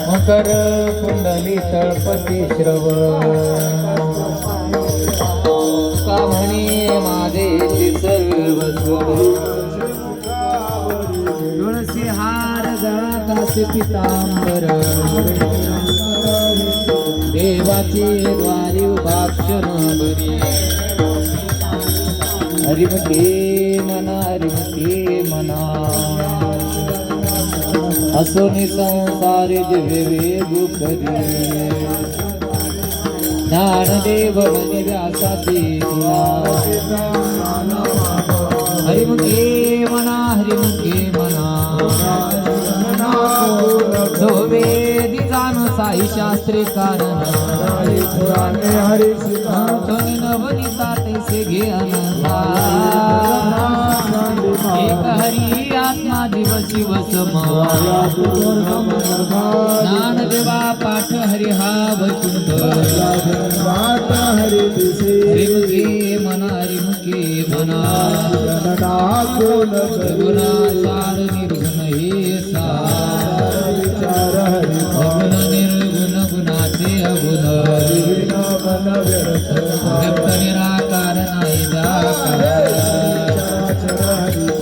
मकर कुंडली तळपती श्रवण का म्हणे माझे सर्वस्व तुळसी हार गळा कासे पितांबर देवाचे द्वारी उभाक्षण बरी हरिमुखे मना हरिमुखे मना असोनी संसार जिवे वेगू करी ज्ञानदेव मनी व्यासाची तुला हरिमुखे मना वेदी जाण साई शास्त्री कारण नवनीता तैसे घे अनंता एक हरी आत्मा दिव शिव सम ज्ञानदेवा पाठ हरि हा वैकुंठ हरिमुखे मना गुणासार निर्गुण हे अगुण निर्गुण गुणाचे अगुण व्यक्त निराकार नाही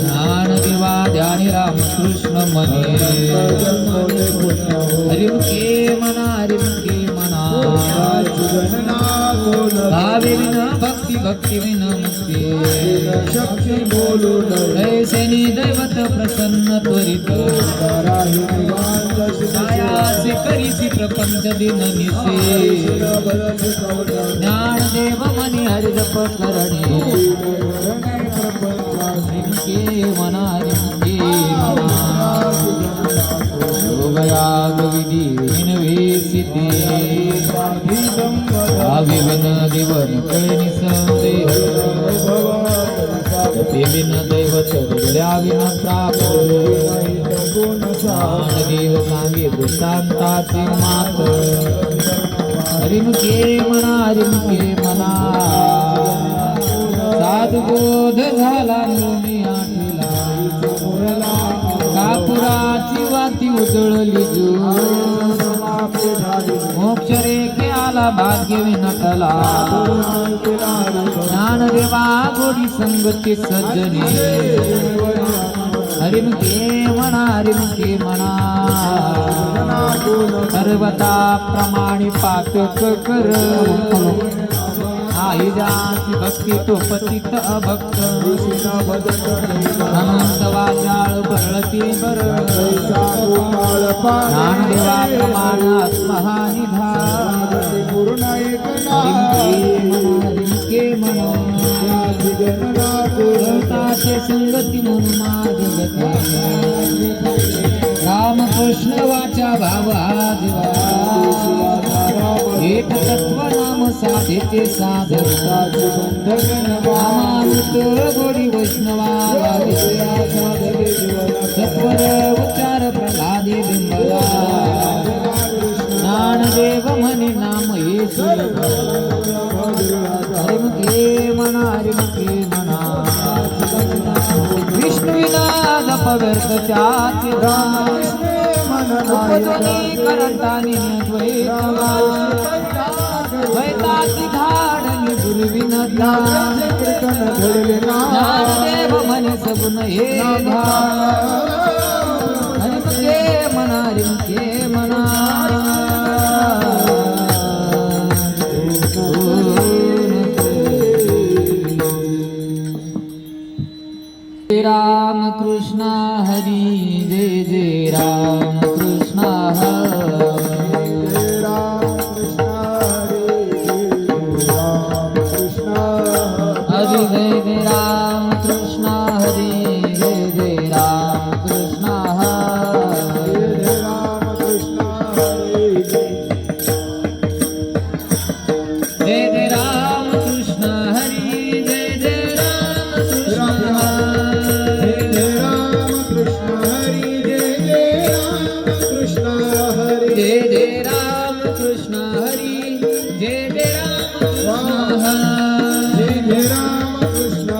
ज्ञानदेवा ध्यानी रामकृष्ण मने हरिमुखे मना भावे विन भक्ती विन मुक्ती शक्ती बोलून ऐसेनी दैवत प्रसन्न त्वरित कायासे करीसी प्रपंच दिन निसे ज्ञानदेव मनी हरिजप करणे हरिमुखे मना योगयाग विधी विनवेसिते आविवन देवन कळणी संदेह देवीन दैवत विन प्राप्त ज्ञानदेव सांगे दृष्टांताची मात हरिमुखे मना साधुबोध झाला नोनी आठीला कापुराची वाती उजळली जू मोक्ष रेखे आला भाग्य विनटला ज्ञानदेवा गोडी संगती सज्जनी हरिमुखे मना पर्वता प्रमाणे पातक कर आई जाती भक्ती तो पतित अभक्त अनंत वाचाळ बरळती बर ज्ञानदेवा प्रमाण आत्महा निधान हरिमुखे मना संगती म्हणून जगती रामकृष्ण वाचा भाव एक तत्व नाम साधेचे साधक नामामृत गोडी वैष्णवा सत्वर उच्चार प्रल्हादे बिंबला ज्ञानदेव म्हणे नाम हे सुलभ हरिमुखे मना विष्णुविना जप व्यर्थ त्याचे उपध्वनी करतानी द्वैताची धाडणी दुर्विन ज्ञानदेव म्हणे सबुन हे हरिमुखे मना जय राम कृष्ण हरी जय राम कृष्ण हरी जय राम कृष्ण हरी जय राम कृष्ण हरी जय राम कृष्ण हरी जय राम कृष्ण हरी जय राम कृष्ण हरी जय राम कृष्ण हरी जय राम कृष्ण हरी जय राम कृष्ण हरी जय राम कृष्ण हरी जय राम कृष्ण हरी जय राम कृष्ण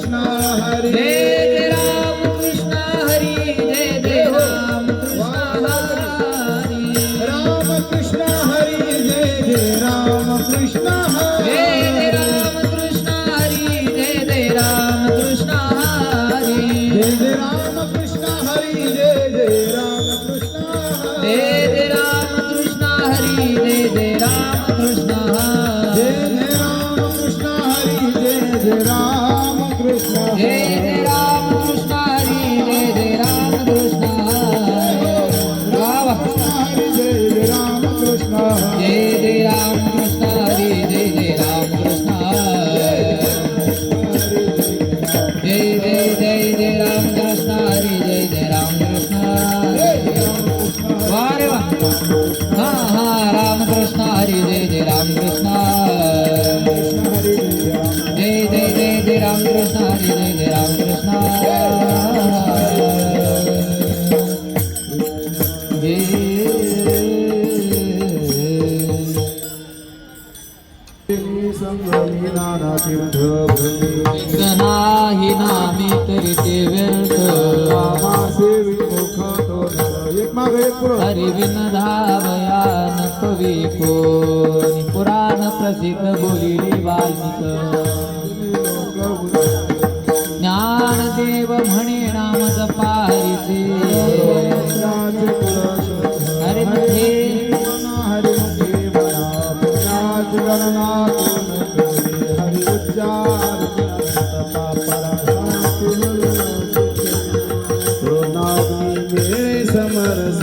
हरी राम कृष्ण हरी जय राम कृष्ण हरी जय राम कृष्ण हरी जय राम कृष्ण हरी जय राम कृष्ण हरी जय राम कृष्ण हरी जय राम कृष्ण हरी जय राम कृष्ण हरी जय राम कृष्ण हरी जय राम कृष्ण जय राम कृष्ण हरी जय राम कृष्ण हरी वाह हरी जय राम कृष्ण जय राम कृष्ण हरी जय राम कृष्ण जय राम कृष्ण हरी जय राम कृष्ण वाह रे वाह हा हा राम कृष्ण हरी जय राम कृष्ण जय राम कृष्ण हरी जय राम कृष्ण संगमी नाना तीर्थ भ्रमी नाही नामी तरी ते व्यर्थ रामा सेवी मुख तो एक मागे एक पुढं हरी बिन धावयान कवी कोणी पुराण प्रसिद्ध बोलिली वाल्मिक ज्ञानदेव म्हणे नाम जपा हरीचे हरे मध्ये हरि मुखे मना पुण्यात गणना हरि उच्चार समरस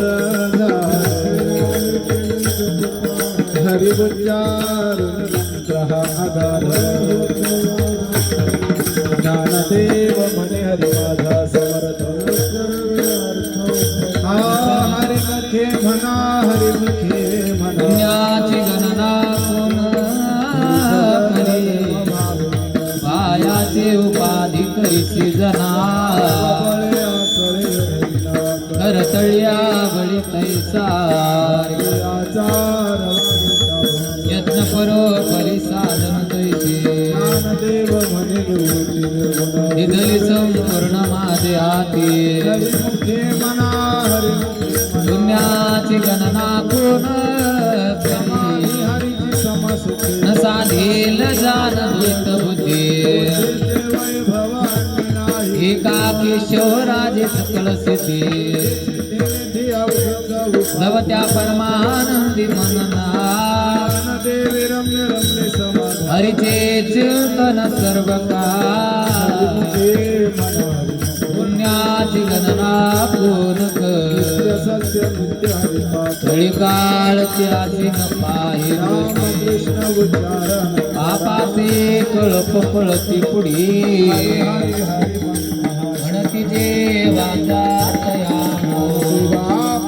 हरि उच्चार ज्ञानदेव म्हणे हरि माझा समर्थ हरि मुखे म्हणा हरि मुखे म्हणा पुण्याची गणना कोण करी पायाचे उपाधी करीची जना करतळ्या बळी तैसा यत्न परो परिसाधन तैसे ज्ञानदेव म्हणे निधली संपूर्ण माझे हाती मुखे म्हणा हरि पुण्याची गणना कोण करी हरिची समसुखे न साधेल जाण द्वैत बुद्धी वैभवानी नाही एकाकी शिवराजे सकल सिद्धी नवत्या परमानंदी मनना देवी रम्य रमले समाधान हरिचे चिंतन सर्व काळ पुण्याची गणना कोण कर सत्य नित्य हरिपाठ तळी काळ त्याची न पाहि कृष्ण उच्चारण पापाचे कळप पळती पुढी हरि हरि म्हणती जे वाचा तयानो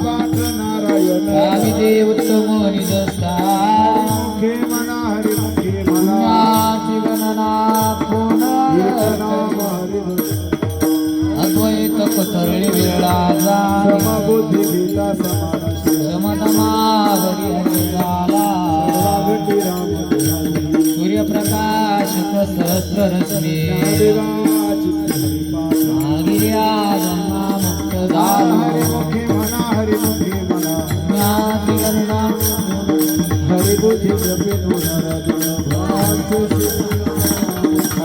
पाठ नारायण स्वामी देव उत्तम निदस्ता मुखे म्हणा हरि मुखे म्हणा पुण्याची गणना कोण नाम हरि अद्वैत पथरळी विरळा जाणी समबुद्धी गीता समान समतमावरी झाला सर्वागती राम सूर्यप्रकाश सहस्र रश्मी देवाची हरिपाठ गिर्या जन्मा मुक्त दारू हरि मुखे म्हणा हरि मुखे म्हणा ज्ञाती गणना हरि बुद्धी जपे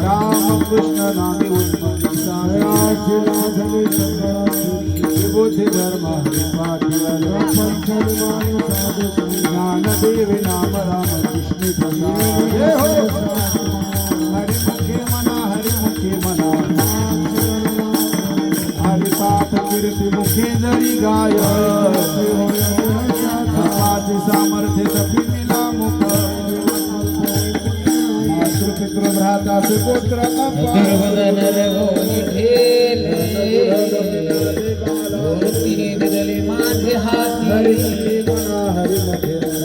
राम कृष्ण नामी उत्पन्न सायाची राधवे संगणाची बुद्धी धर्म हरिपाठ ज्ञान देवी नाम राम कृष्ण हरि मुखे म्हणा हरि मुखे गाय धर्माचे सामर्थ्य जपिला मुख मातृपितृ भ्राताचे पुत्र दुर्वदन रघोनी ठेले धोतीने बदले माझे हाती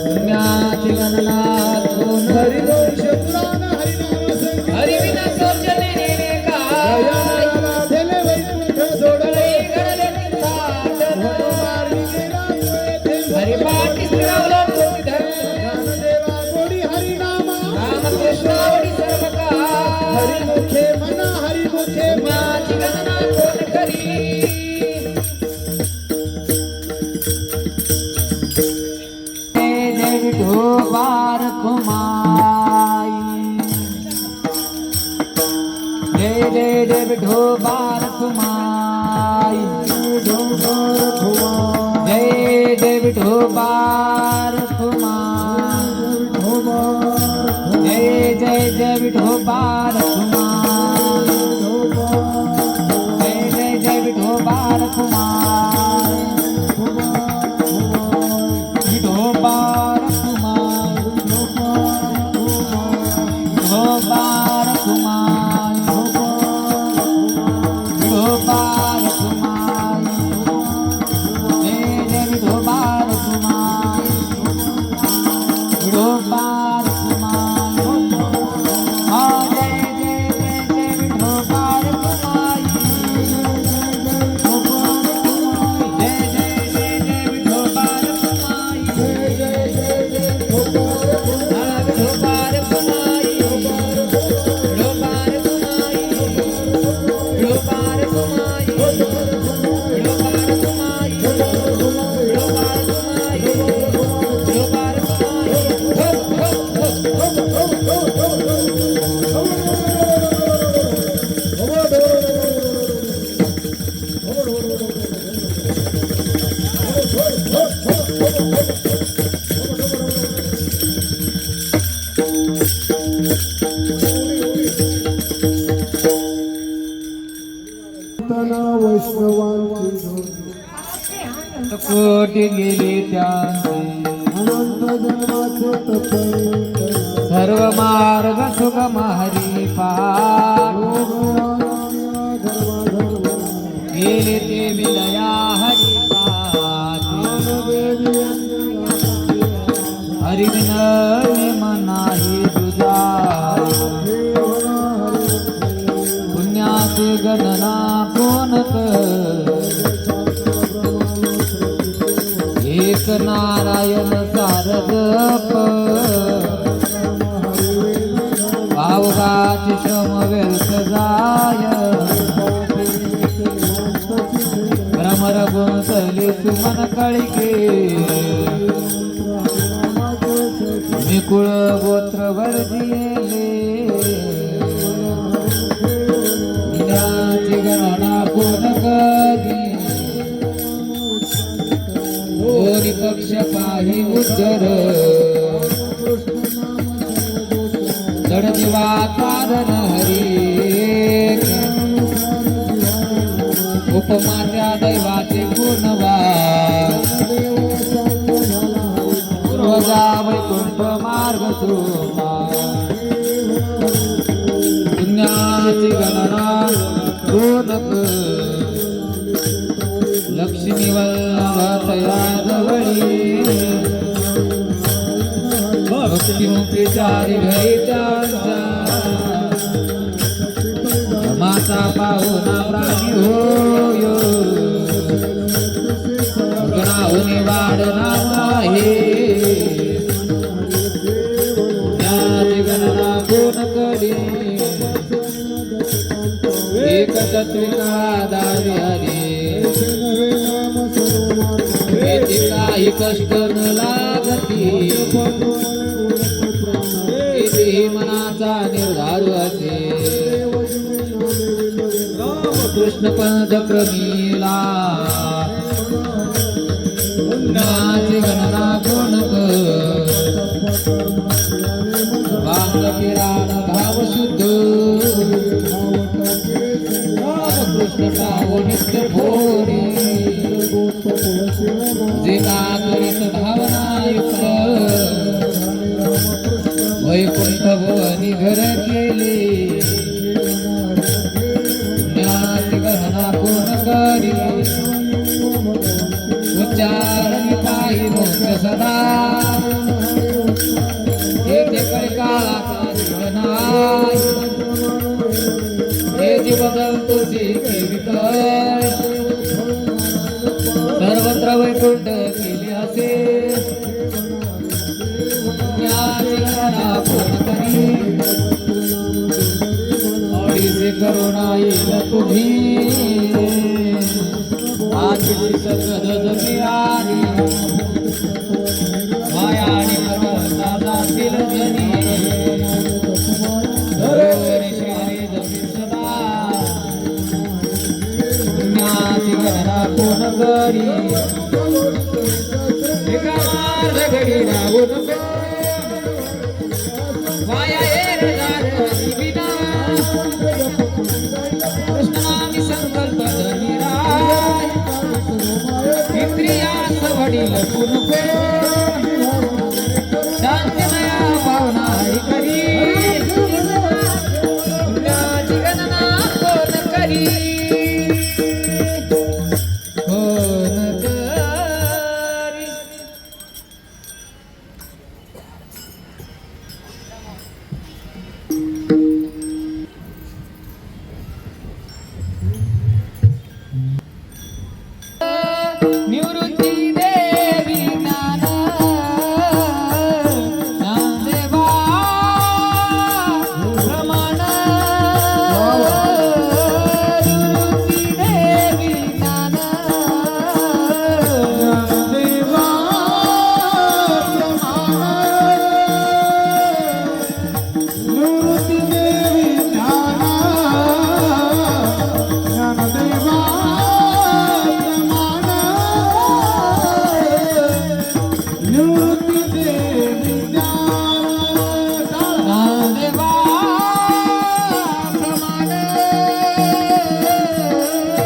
पुण्याची गणना करून हरिवंश पुराण हरिनाम संग हरिविना सोचले नेने काय राधेले वैकुंठ सोडले घडले साधन मार्गी गेला तुझे हरिपाठी स्थिरावला कोटी धर्म ज्ञानदेवा गोडी हरिनामा रामकृष्णावडी सर्व काय हरिमुखे मना हरिमुखे पुण्याची गणना कोण करी ढोबार कुमाई जय जय देव ढोबार कुमाई जय देव ढोबार कुमाई जय जय देव ढोबार कुमाई जय जय देव ढोबार कुमाई ढोबार ढोबार कुमार ढोबार कुमार जय जय ढोबार कुमार ढोबार कुमार जय जय जय ढोबार कुमार जय जय जय ढोबार कुमार ढोबार कुमार वैष्णवांची कोटी गेले त्यांचे अनंत जन्माचे तप सर्व मार्ग सुगम हरी पार गेले ते विलया हरी हरी विनय मनाही तुझा पुण्याची गणना कोण कर एक नारायण सारजप भावगाची श्रम व्यर्थ जाय भ्रमर गुंतले सुमन कळिके निकुळ गोत्र वर्जिले पुण्याची गणना कोण करी दोन्ही पक्ष पाही उज्जर जडदिवा कारण हरी उपमात्या दैवाचे पूर्णवाद पूर्वजा वैकुंठ मार्ग सुमा पुण्याची गणना कोण लक्ष्मी वल्लभ तया जवळी भक्तिमुखी चारी घरी त्यांचा माता पाहुणा प्राणी होयो गणाहुनी वाढना आहे ज्ञाती गणना कोण करी एक तत्विका दारी हरी काही कष्ट न लागती इथे मनाचा निर्धार असे कृष्ण पंथ क्रमीला पुण्याची गणना कोण वांग किराण भाव शुद्ध कृष्ण पाव नित्य भोरी जे कातुरित भावनायुक्त वैकुंठ भुवनी घर केले ज्ञाती गहना कोण करी उच्चारण पायी मोक्ष सदा येथे कलिकाळाचा जीवनाय हे जी बदलतोची विकर सर्वत्र वैकुंठ केले असे ज्ञाती गहना कोण करी ओडीसे करुणा येईल तुझी आजी सगळं मिळाली माया आणि पर्वता जातील जनी धरोवरी श्री जमी सदा ज्ञाती गहना कोण करी एका मार्ग घडी राहू नको माया येर झाली विना कृष्णामी संकल्प धनिराय इंद्रियास वडील नको शांतिमया भावना करी पुण्याची गणना कोण करी कोण करी निवृत्ती देवी ज्ञान ज्ञानदेवा प्रमाण निवृत्ती देवी ज्ञान ज्ञानदेवा निवृत्ती देवी ज्ञान ज्ञानदेवा निवृत्ती देवी ज्ञान ज्ञानदेवा प्रमाण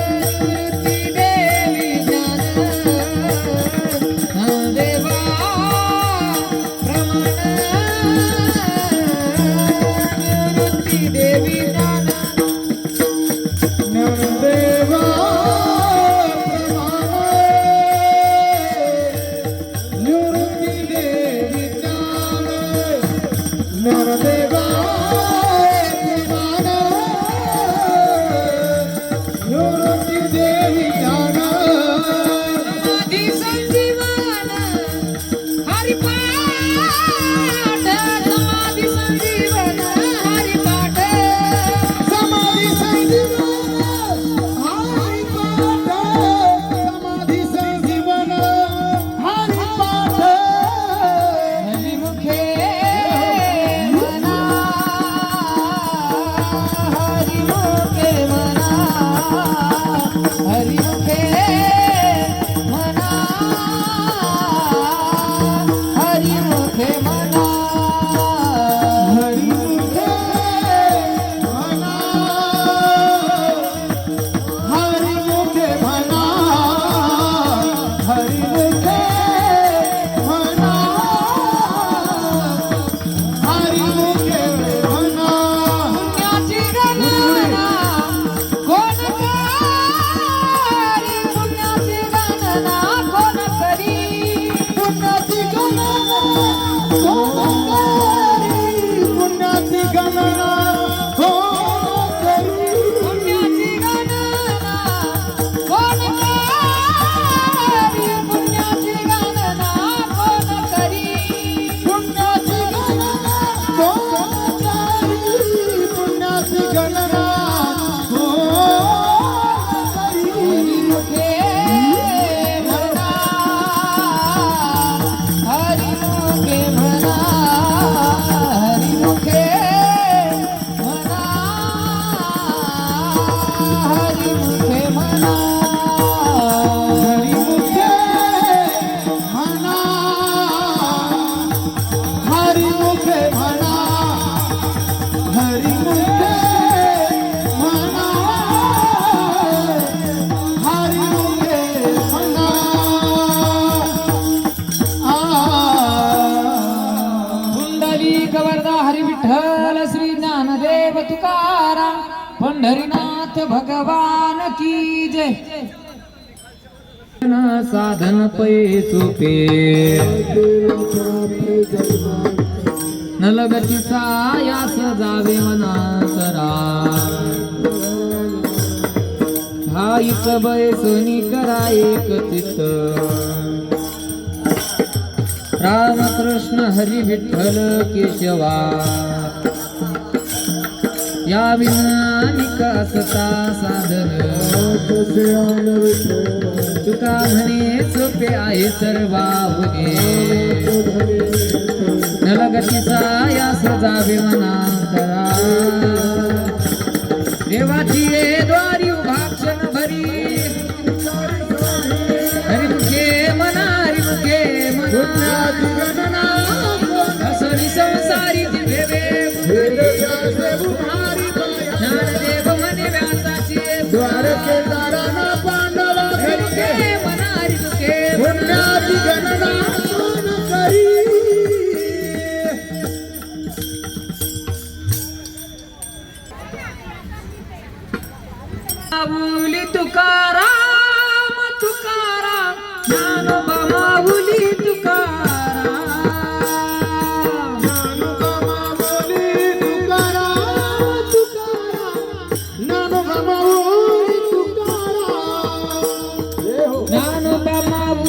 निवृत्ती देवी ज्ञान ज्ञानदेवा प्रमाण निवृत्ती देवी ज्ञान ज्ञानदेवा निवृत्ती देवी ज्ञान ज्ञानदेवा निवृत्ती देवी ज्ञान समाधी संजीवन हरिपाठ समाधी संजीवन हरिपाठ समाधी संजीवन हरिपाठ समाधी संजीवन हरिपाठ हरिमुखे मना विठ्ठली गवर्धा हरी विठ्ठल श्री ज्ञानदेव तुकाराम पंढरीनाथ भगवान की जय. साधन पै सोपे नलगतीचा यास जावे मनासरा हाईच बैसनी करा एक चित्त रामकृष्ण हरी विठ्ठल केशवा या विनानिक असता साधन तुका म्हणे सोपे आहे सर्वाहुने नलगतीचा यास जावे मनांतरा देवाची ये द्वारी उभाक्षण भरी हरिमुखे मना हरिमुखे मना असरी संसारी जिभेवे ज्ञानदेव म्हणे व्यासाची द्वारके दाराना पांडवा हरिमुखे मना हरिमुखे पुण्याची गणना करी माऊली तुकाराम तुकाराम ज्ञानोबा माऊली तुकाराम ज्ञानोबा माऊली तुकाराम तुकाराम ज्ञानोबा माऊली तुकाराम ज्ञानोबा ज्ञानोबा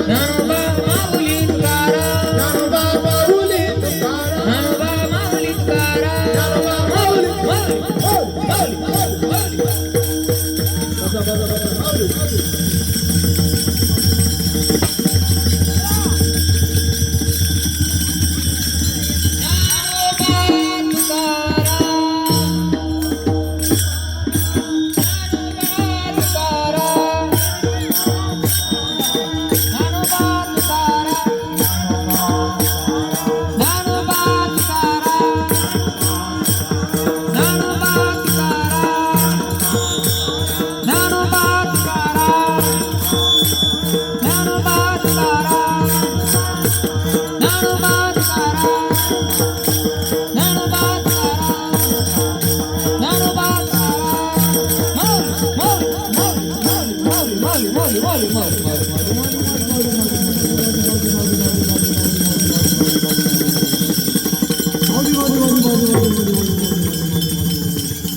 ज्ञानोबा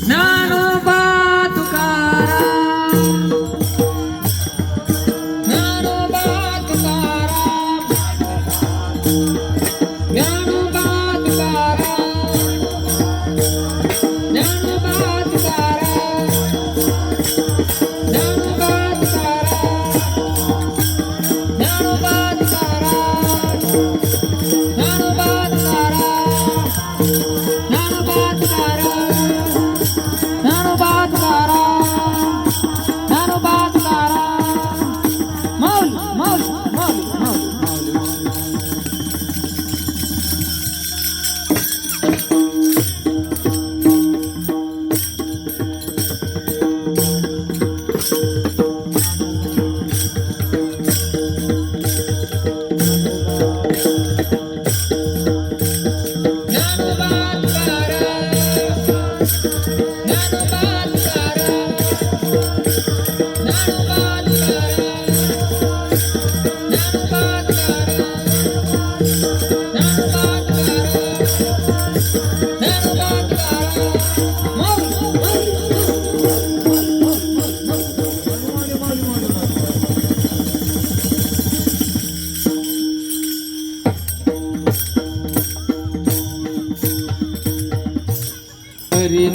ज्ञानोबा तुकाराम ज्ञानोबा तुकाराम ज्ञानोबा तुकाराम ज्ञानोबा तुकाराम ज्ञानोबा तुकाराम ज्ञानोबा तुकाराम ज्ञानोबा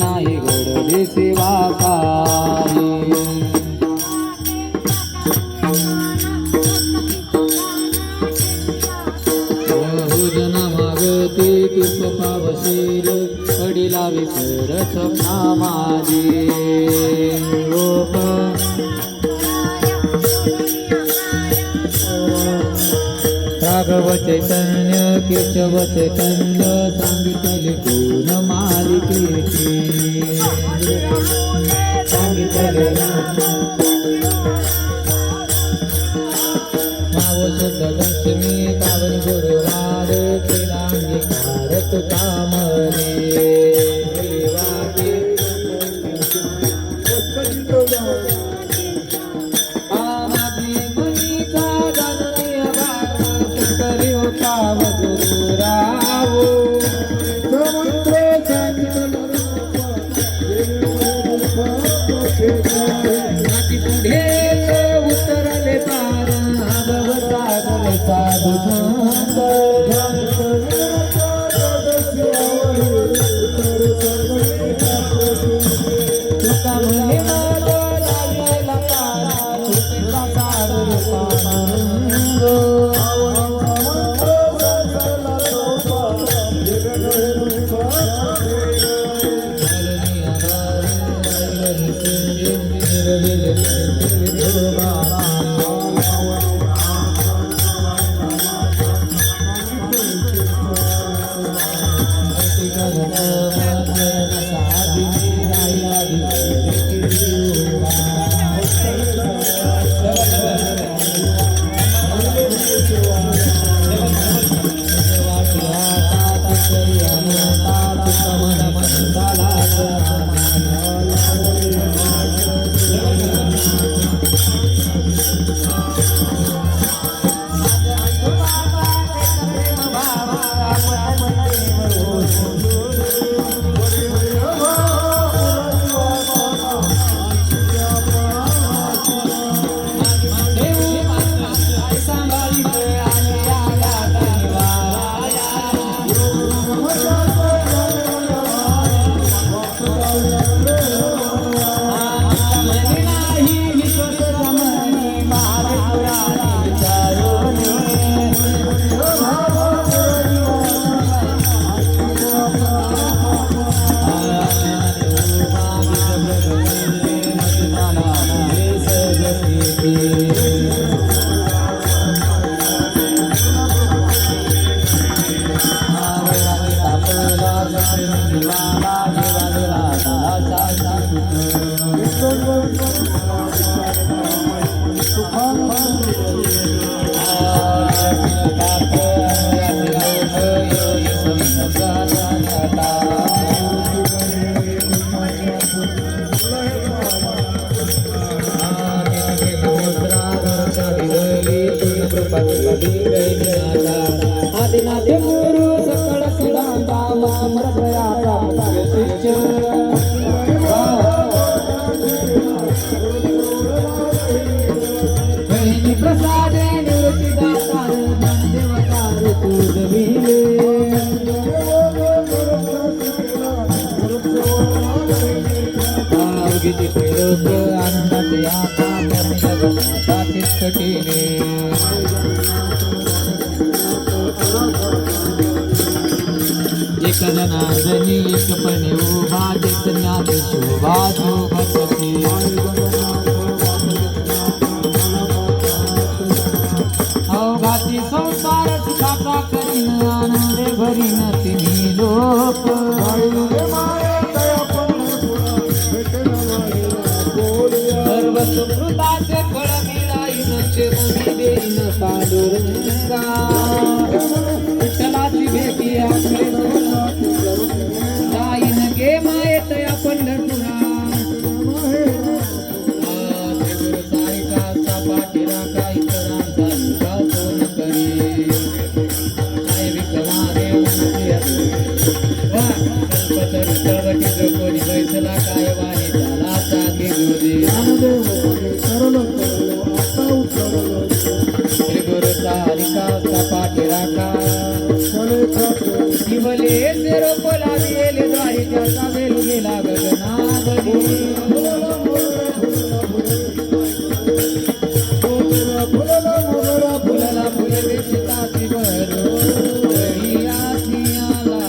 नाही घडले सेवा काही बहुजना मागते तुप पावशील पडिला विसर स्वप्ना माझी गोप राघव चैतन्य केशव चैतन्य सांगितले गुण मालिकेची सांगितले मावस लक्ष्मी पावन गुरुवार केला अंगीकार तुका मने उतरले पार भवसागर साधू तुका म्हणे लागलेला पारा तुका सागर पांडुरंग जनार्दनी एकपणे उभा चैतन्यात शोभा शोभते अवघाती संसार सुखाचा करीन आनंद भरीन तिन्ही लोक सर्व सुकृताचे फळ मिळाईन चिरंजी देईन पांडुरंगा विठ्ठलाची भेटी आपले जाईन गे मायेत या पंढरपुरा सारिकाचा पाठीरा काही करांचा तुका सोन करी काय विक्रमादेव कल्पतरू तळवटी कोणी बैसला काय वाणी झाला चांगे गुरुजी श्री गुरु सारिकाचा पाठीरा का शिवले से रोपला दिले द्वारी त्याचा वेल गेला गगनावरी फुलला फुल वेचिताची भरू आसी आला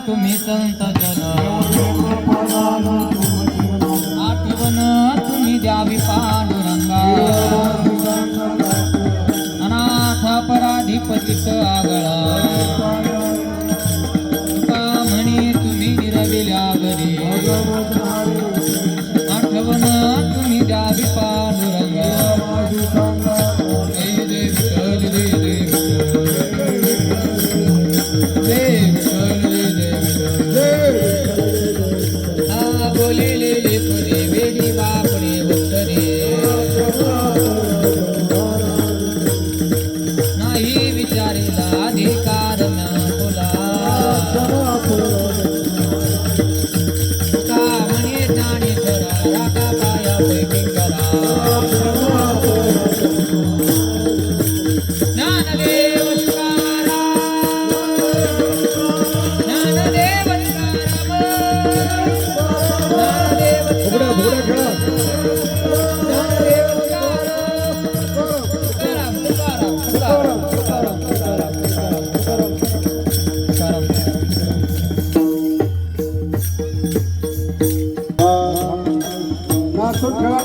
तुम्ही संत जन आठवण तुम्ही द्यावी पांडुरंगा अनाथ अपराधी पतित आगळा तुका म्हणी तुम्ही निरविल्या घरी आठवण तुम्ही द्यावी पांडुरंगा जय जय विठ्ठल जय जय विठ्ठल जय विठ्ठल जय जय विठ्ठल हा बोलिले लेकरे वेडी बापडे उत्तरे नाही विचारेला अधिकार न तुला का म्हणे जाणी धरा राखा पाया पैकी करा ज्ञानदेव तुकाराम ज्ञानदेव नाचून ठेवा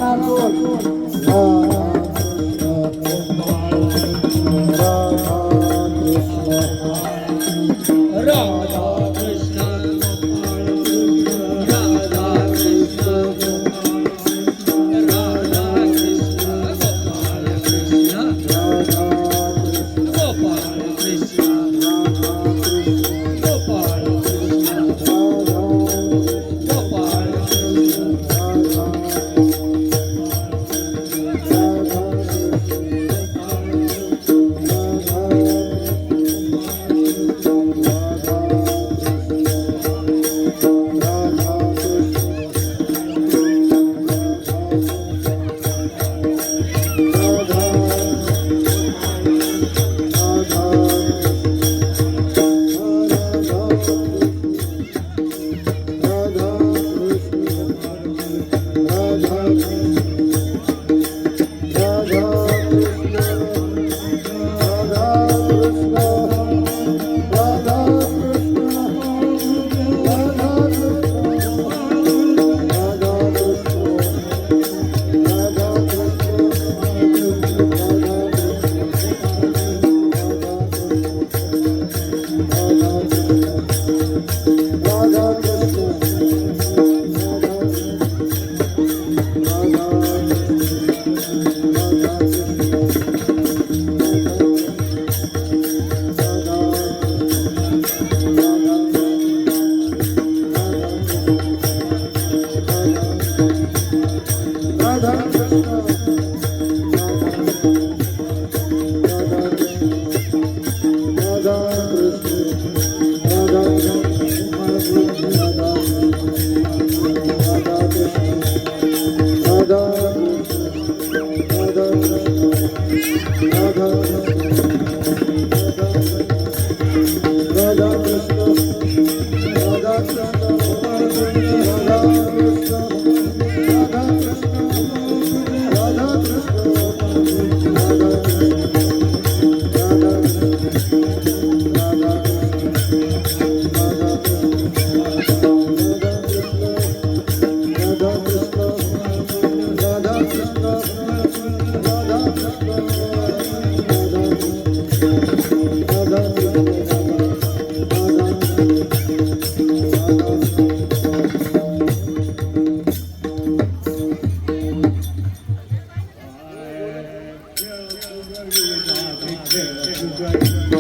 Good.